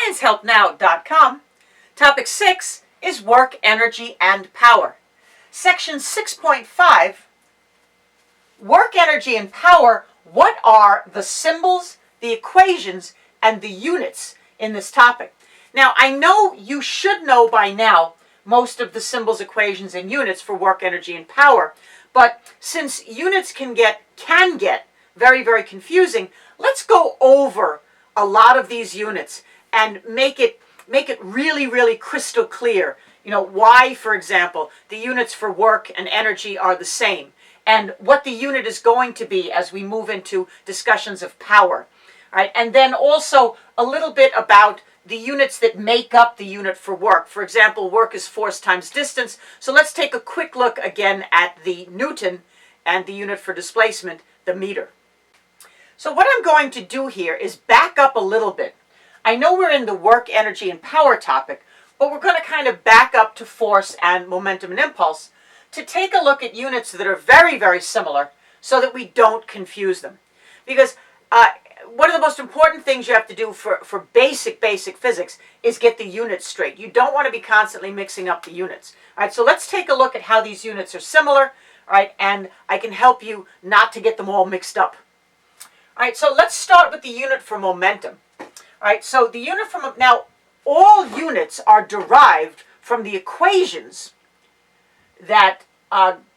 ScienceHelpNow.com. Topic 6 is work, energy, and power. Section 6.5, work, energy, and power. What are the symbols, the equations, and the units in this topic? Now, I know you should know by now most of the symbols, equations, and units for work, energy, and power, but since units can get very, very confusing, let's go over a lot of these units and make it really, really crystal clear. You know, why, for example, the units for work and energy are the same, and what the unit is going to be as we move into discussions of power. All right, and then also a little bit about the units that make up the unit for work. For example, work is force times distance. So let's take a quick look again at the Newton and the unit for displacement, the meter. So what I'm going to do here is back up a little bit. I know we're in the work, energy, and power topic, but we're going to kind of back up to force and momentum and impulse to take a look at units that are very, very similar so that we don't confuse them. Because one of the most important things you have to do for basic physics is get the units straight. You don't want to be constantly mixing up the units. All right, so let's take a look at how these units are similar, all right, and I can help you not to get them all mixed up. All right, so let's start with the unit for momentum. All right, so the unit for, now all units are derived from the equations that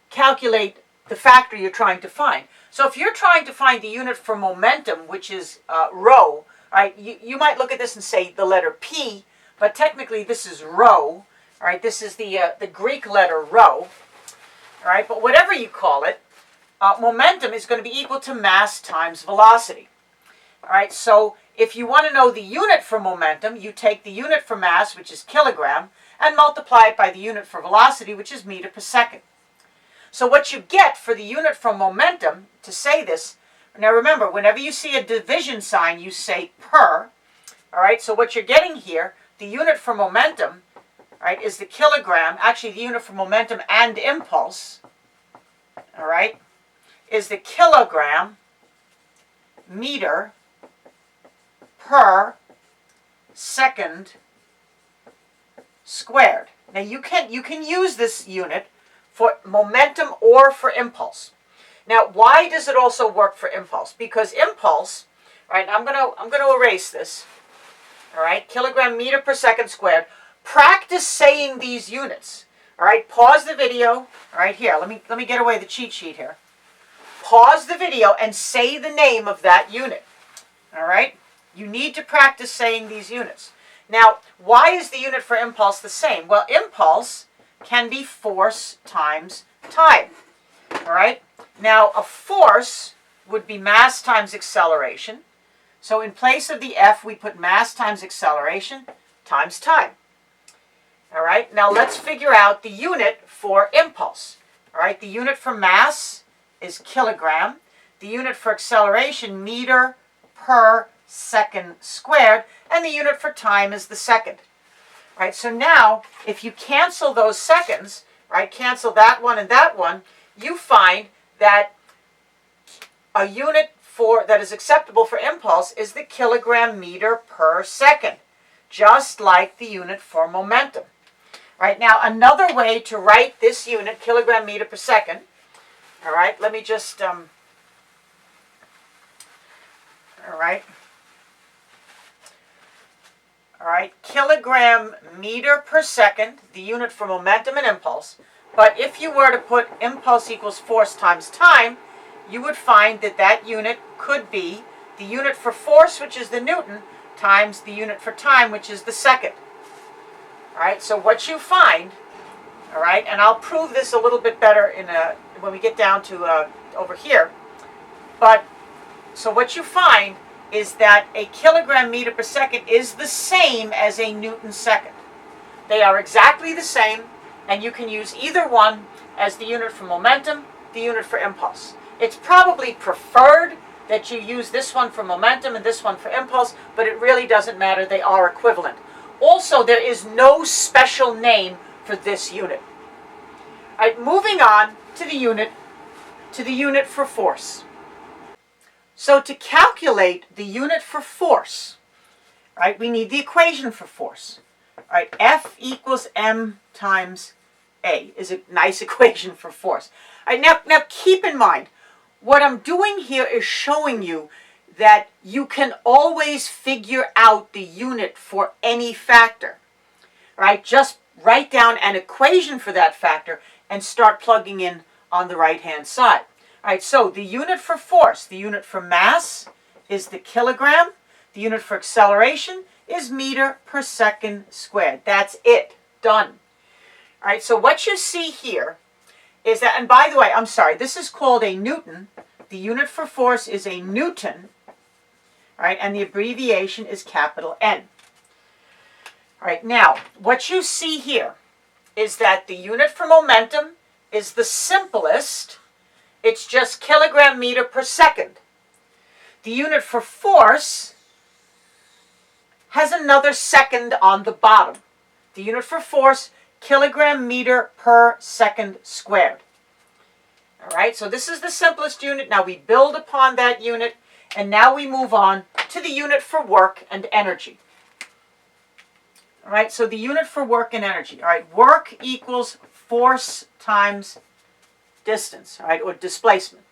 calculate the factor you're trying to find. So if you're trying to find the unit for momentum, which is rho, right, you might look at this and say the letter P, but technically this is rho. All right, this is the Greek letter rho. All right, but whatever you call it, momentum is going to be equal to mass times velocity. All right, so if you want to know the unit for momentum, you take the unit for mass, which is kilogram, and multiply it by the unit for velocity, which is meter per second. So what you get for the unit for momentum, to say this, now remember, whenever you see a division sign, you say per. All right, so what you're getting here, the unit for momentum, all right, is the kilogram, actually the unit for momentum and impulse, all right, is the kilogram meter per second squared. Now you can use this unit for momentum or for impulse. Now, why does it also work for impulse? Because impulse, right, I'm gonna erase this, all right, kilogram meter per second squared. Practice saying these units, all right, pause the video, all right, here, let me get away the cheat sheet here. Pause the video and say the name of that unit, all right? You need to practice saying these units. Now, why is the unit for impulse the same? Well, impulse can be force times time, all right? Now, a force would be mass times acceleration. So in place of the F, we put mass times acceleration times time. All right, now let's figure out the unit for impulse. All right, the unit for mass is kilogram. The unit for acceleration, meter per second squared. And the unit for time is the second. All right, so now if you cancel those seconds, right, cancel that one and that one, you find that a unit that is acceptable for impulse is the kilogram meter per second, just like the unit for momentum. Right, now another way to write this unit, kilogram meter per second, all right, let me just, all right, kilogram meter per second, the unit for momentum and impulse. But if you were to put impulse equals force times time, you would find that that unit could be the unit for force, which is the Newton, times the unit for time, which is the second. All right, so what you find, all right, and I'll prove this a little bit better when we get down to over here. But, so what you find is that a kilogram meter per second is the same as a Newton second. They are exactly the same, and you can use either one as the unit for momentum, the unit for impulse. It's probably preferred that you use this one for momentum and this one for impulse, but it really doesn't matter. They are equivalent. Also, there is no special name for this unit. All right, moving on to the unit for force. So to calculate the unit for force, right, we need the equation for force. Right, F equals M times A is a nice equation for force. All right, now keep in mind, what I'm doing here is showing you that you can always figure out the unit for any factor. Right, just write down an equation for that factor and start plugging in on the right-hand side. All right, so the unit for force, the unit for mass is the kilogram. The unit for acceleration is meter per second squared. That's it. Done. All right, so what you see here is that, and by the way, I'm sorry, this is called a Newton. The unit for force is a Newton, all right, and the abbreviation is capital N. All right, now, what you see here is that the unit for momentum is the simplest. It's just kilogram meter per second. The unit for force has another second on the bottom. The unit for force, kilogram meter per second squared. All right, so this is the simplest unit. Now we build upon that unit, and now we move on to the unit for work and energy. All right, so the unit for work and energy. All right, work equals force times distance, all right, or displacement.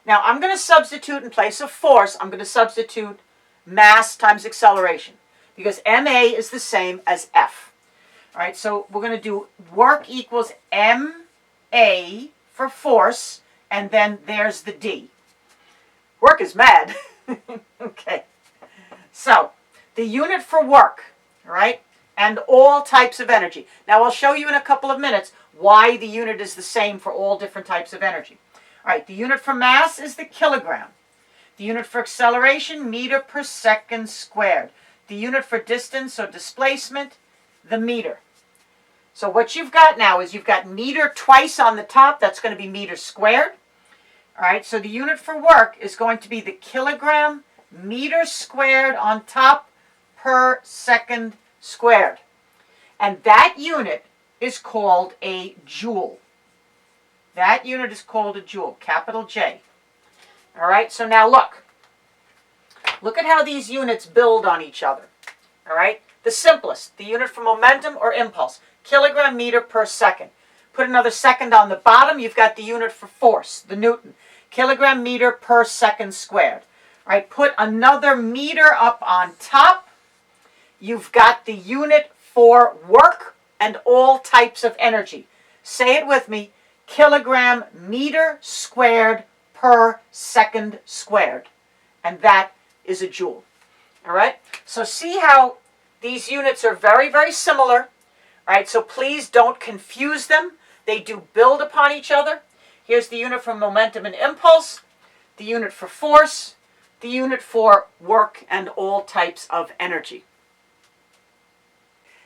Now I'm going to substitute in place of force, I'm going to substitute mass times acceleration, because ma is the same as F. All right, so we're going to do work equals ma for force, and then there's the d. Work is mad. Okay, so the unit for work, all right, and all types of energy. Now I'll show you in a couple of minutes why the unit is the same for all different types of energy. All right, the unit for mass is the kilogram. The unit for acceleration, meter per second squared. The unit for distance or displacement, the meter. So what you've got now is you've got meter twice on the top. That's going to be meter squared. All right, so the unit for work is going to be the kilogram meter squared on top per second squared. And that unit is called a joule. That unit is called a joule, capital J. All right, so now look. Look at how these units build on each other. All right, the simplest, the unit for momentum or impulse, kilogram meter per second. Put another second on the bottom, you've got the unit for force, the Newton, kilogram meter per second squared. All right, put another meter up on top, you've got the unit for work and all types of energy. Say it with me, kilogram meter squared per second squared. And that is a joule. All right, so see how these units are very, very similar. All right, so please don't confuse them. They do build upon each other. Here's the unit for momentum and impulse, the unit for force, the unit for work and all types of energy.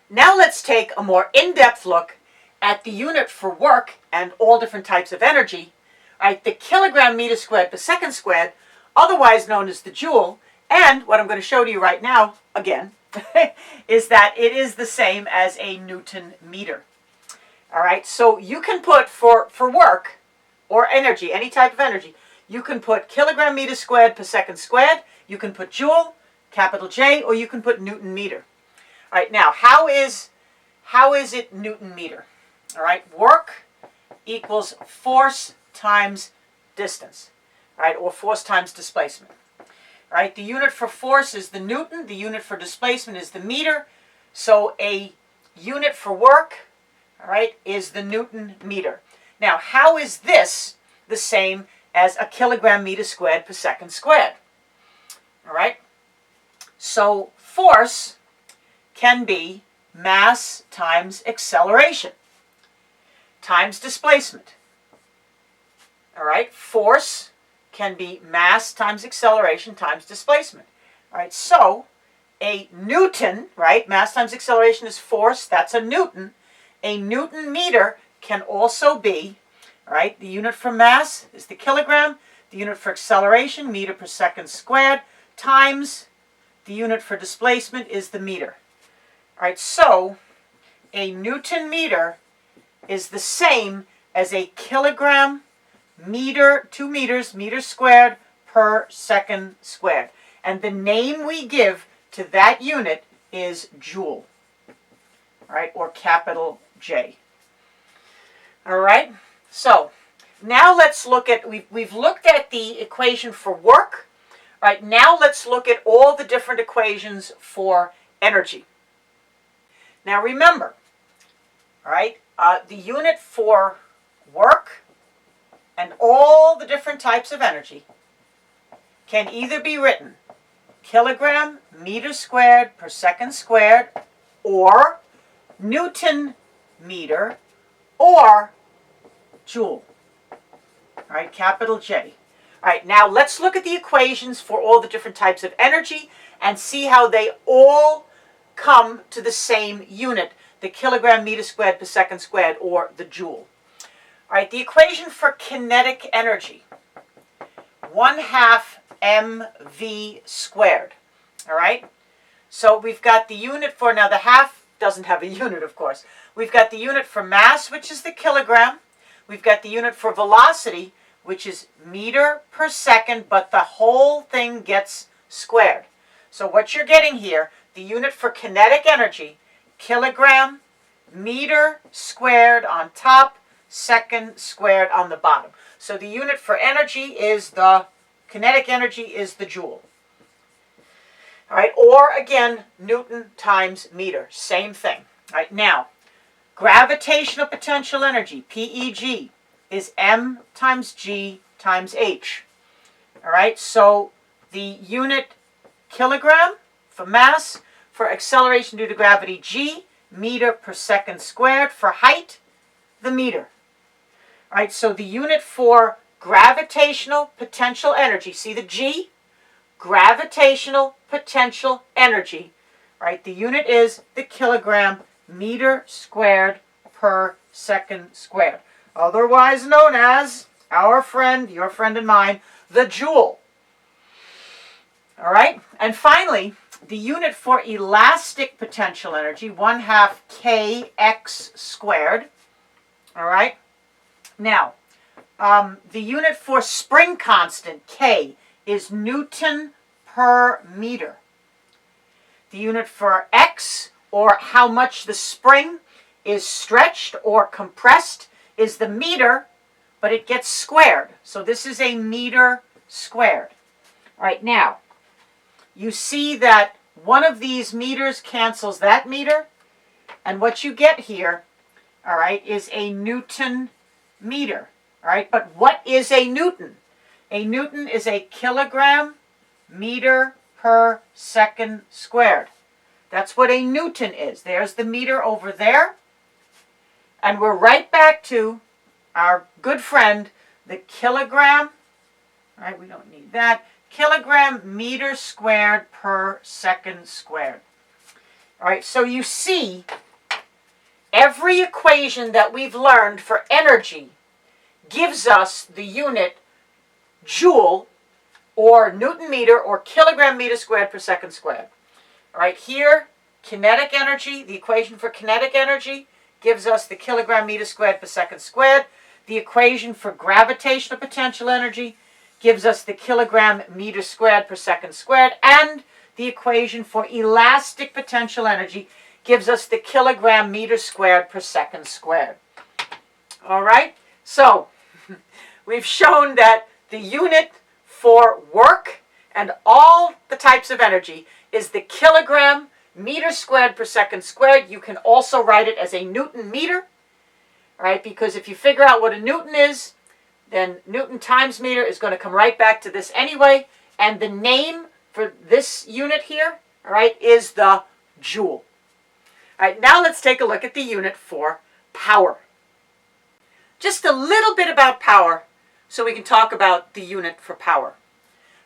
Now let's take a more in-depth look at the unit for work and all different types of energy. All right, the kilogram meter squared per second squared, otherwise known as the joule, and what I'm going to show to you right now, again, is that it is the same as a Newton meter. All right, so you can put for work or energy, any type of energy, you can put kilogram meter squared per second squared, you can put joule, capital J, or you can put Newton meter. All right, now how is it Newton meter? All right, work equals force times distance, all right, or force times displacement. All right, the unit for force is the Newton, the unit for displacement is the meter, so a unit for work, all right, is the Newton meter. Now, how is this the same as a kilogram meter squared per second squared? All right, so force can be mass times acceleration times displacement. All right, force can be mass times acceleration times displacement. All right, so a Newton, right, mass times acceleration is force, that's a Newton. A Newton meter can also be, all right, the unit for mass is the kilogram, the unit for acceleration, meter per second squared, times the unit for displacement is the meter. All right, so a Newton meter is the same as a kilogram meter, 2 meters, meter squared per second squared. And the name we give to that unit is joule, all right, or capital J. All right, so now let's look at, we've looked at the equation for work. All right, now let's look at all the different equations for energy. Now remember, all right, the unit for work and all the different types of energy can either be written kilogram meter squared per second squared, or Newton meter, or joule. All right, capital J. All right, now let's look at the equations for all the different types of energy and see how they all come to the same unit, the kilogram meter squared per second squared, or the joule. All right, the equation for kinetic energy, 1/2 mv squared. All right, so we've got the unit for, now the half doesn't have a unit, of course. We've got the unit for mass, which is the kilogram. We've got the unit for velocity, which is meter per second, but the whole thing gets squared. So what you're getting here, the unit for kinetic energy, kilogram meter squared on top, second squared on the bottom. So the unit for energy is the, kinetic energy is the joule. All right, or again, Newton times meter, same thing. All right, now, gravitational potential energy, PEG, is m times g times h. All right, so the unit kilogram for mass, for acceleration due to gravity, g, meter per second squared, for height, the meter. All right, so the unit for gravitational potential energy, see the G? Gravitational potential energy. All right, the unit is the kilogram meter squared per second squared, otherwise known as, our friend, your friend and mine, the joule. All right, and finally, the unit for elastic potential energy, 1/2 kx squared. All right, now, the unit for spring constant, K, is Newton per meter. The unit for X, or how much the spring is stretched or compressed, is the meter, but it gets squared. So this is a meter squared. All right, now, you see that one of these meters cancels that meter, and what you get here, all right, is a Newton meter. All right, but what is a Newton? A Newton is a kilogram meter per second squared. That's what a Newton is. There's the meter over there. And we're right back to our good friend, the kilogram. All right, we don't need that. Kilogram meter squared per second squared. All right, so you see, every equation that we've learned for energy gives us the unit joule, or Newton meter, or kilogram meter squared per second squared. All right, here, kinetic energy, the equation for kinetic energy gives us the kilogram meter squared per second squared. The equation for gravitational potential energy gives us the kilogram meter squared per second squared. And the equation for elastic potential energy gives us the kilogram meter squared per second squared. All right, so we've shown that the unit for work and all the types of energy is the kilogram meter squared per second squared. You can also write it as a Newton meter, all right, because if you figure out what a Newton is, then Newton times meter is going to come right back to this anyway, and the name for this unit here, all right, is the joule. All right, now let's take a look at the unit for power. Just a little bit about power so we can talk about the unit for power.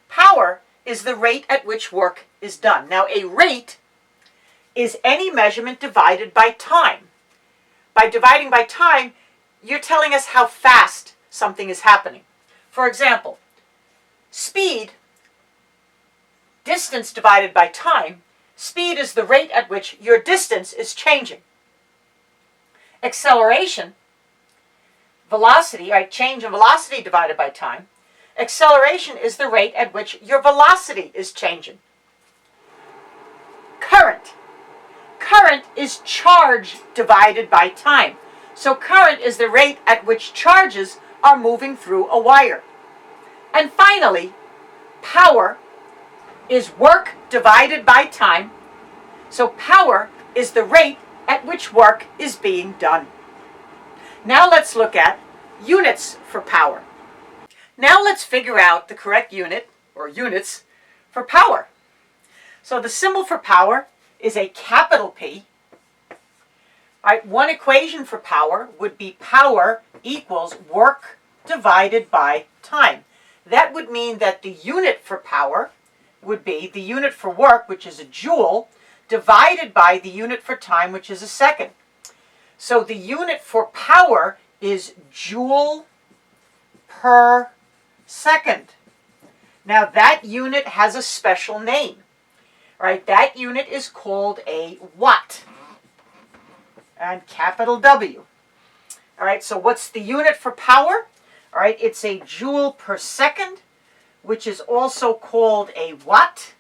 Power is the rate at which work is done. Now, a rate is any measurement divided by time. By dividing by time, you're telling us how fast something is happening. For example, speed, distance divided by time, speed is the rate at which your distance is changing. Acceleration, velocity, right, change in velocity divided by time. Acceleration is the rate at which your velocity is changing. current. Current is charge divided by time. So current is the rate at which charges are moving through a wire. And finally, power is work divided by time. So power is the rate at which work is being done. Now let's look at units for power. Now let's figure out the correct unit, or units, for power. So the symbol for power is a capital P. All right, one equation for power would be power equals work divided by time. That would mean that the unit for power would be the unit for work, which is a joule, divided by the unit for time, which is a second. So the unit for power is joule per second. Now that unit has a special name. Right? That unit is called a watt. And capital W. All right, so what's the unit for power? All right, it's a joule per second, which is also called a watt.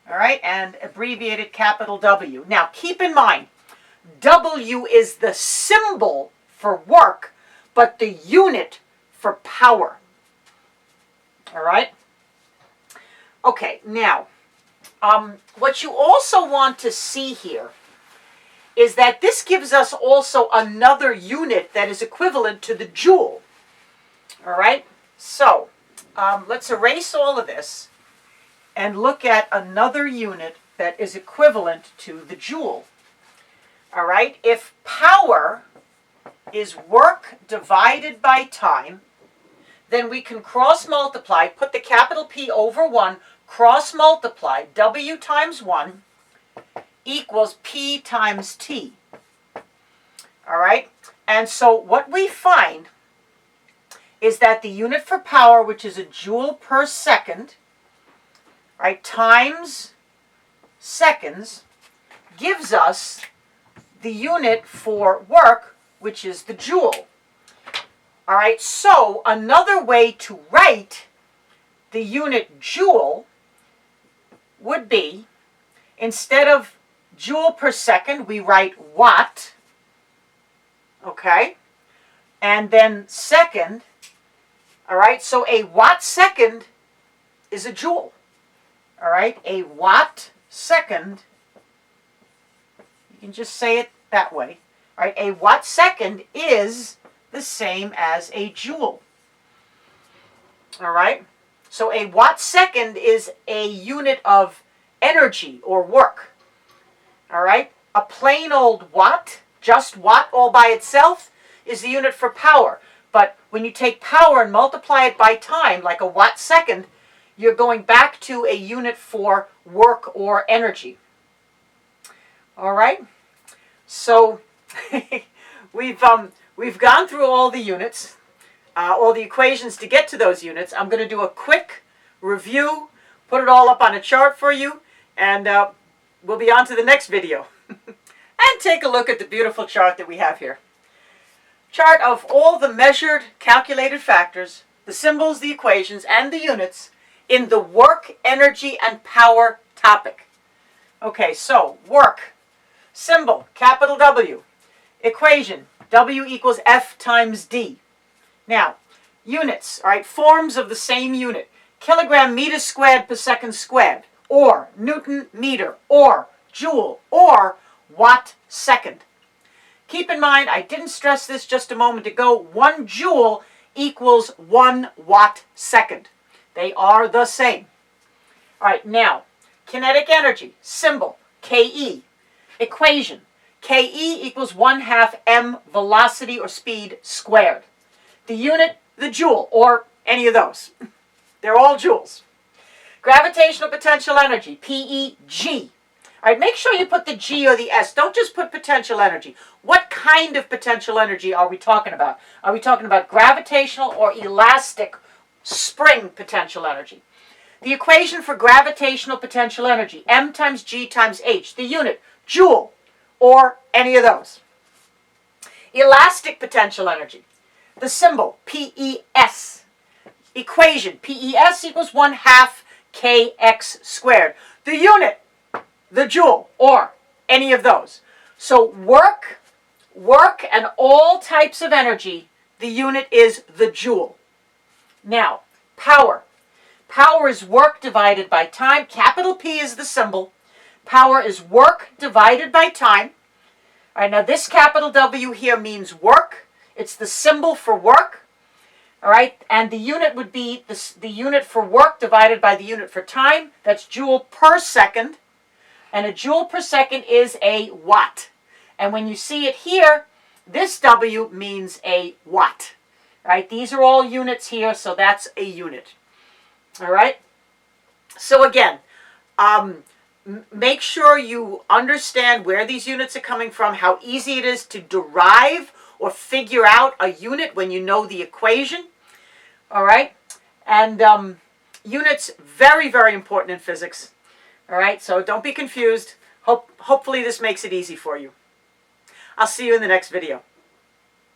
All right, and abbreviated capital W. Now, keep in mind, W is the symbol for work, but the unit for power. All right? Okay, now, what you also want to see here is that this gives us also another unit that is equivalent to the joule. All right? So, let's erase all of this and look at another unit that is equivalent to the joule. All right? If power is work divided by time, then we can cross-multiply, put the capital P over 1, cross-multiply, W times 1 equals P times T. All right? And so what we find is that the unit for power, which is a joule per second, right, times seconds, gives us the unit for work, which is the joule. All right, so another way to write the unit joule would be, instead of joule per second, we write watt, okay, and then second. All right, so a watt second is a joule. All right, a watt second, you can just say it that way. All right, a watt second is the same as a joule. All right, so a watt second is a unit of energy or work. All right, a plain old watt, just watt all by itself, is the unit for power. But when you take power and multiply it by time, like a watt second, you're going back to a unit for work or energy. All right, so we've gone through all the units, all the equations to get to those units. I'm going to do a quick review, put it all up on a chart for you, and we'll be on to the next video. And take a look at the beautiful chart that we have here. Chart of all the measured, calculated factors, the symbols, the equations, and the units in the work, energy, and power topic. Okay, so work, symbol, capital W, equation, W equals F times D. Now, units, all right, forms of the same unit, kilogram meters squared per second squared, or Newton meter, or joule, or watt second. Keep in mind, I didn't stress this just a moment ago, 1 joule equals 1 watt second. They are the same. All right, now, kinetic energy, symbol, KE, equation, KE equals 1/2 m velocity or speed squared. The unit, the joule, or any of those. They're all joules. Gravitational potential energy, PEG. All right, make sure you put the G or the S. Don't just put potential energy. What kind of potential energy are we talking about? Are we talking about gravitational or elastic spring potential energy? The equation for gravitational potential energy, M times G times H. The unit, joule, or any of those. Elastic potential energy, the symbol, PES. Equation, PES equals 1/2 kx squared. The unit, the joule, or any of those. So work, and all types of energy, the unit is the joule. Now, power. Power is work divided by time. Capital P is the symbol. Power is work divided by time. All right, now this capital W here means work. It's the symbol for work. All right, and the unit would be the unit for work divided by the unit for time. That's joule per second. And a joule per second is a watt. And when you see it here, this W means a watt. All right, these are all units here, so that's a unit. All right, so again, make sure you understand where these units are coming from, how easy it is to derive or figure out a unit when you know the equation. All right, and units, very, very important in physics. All right, so don't be confused. Hopefully this makes it easy for you. I'll see you in the next video.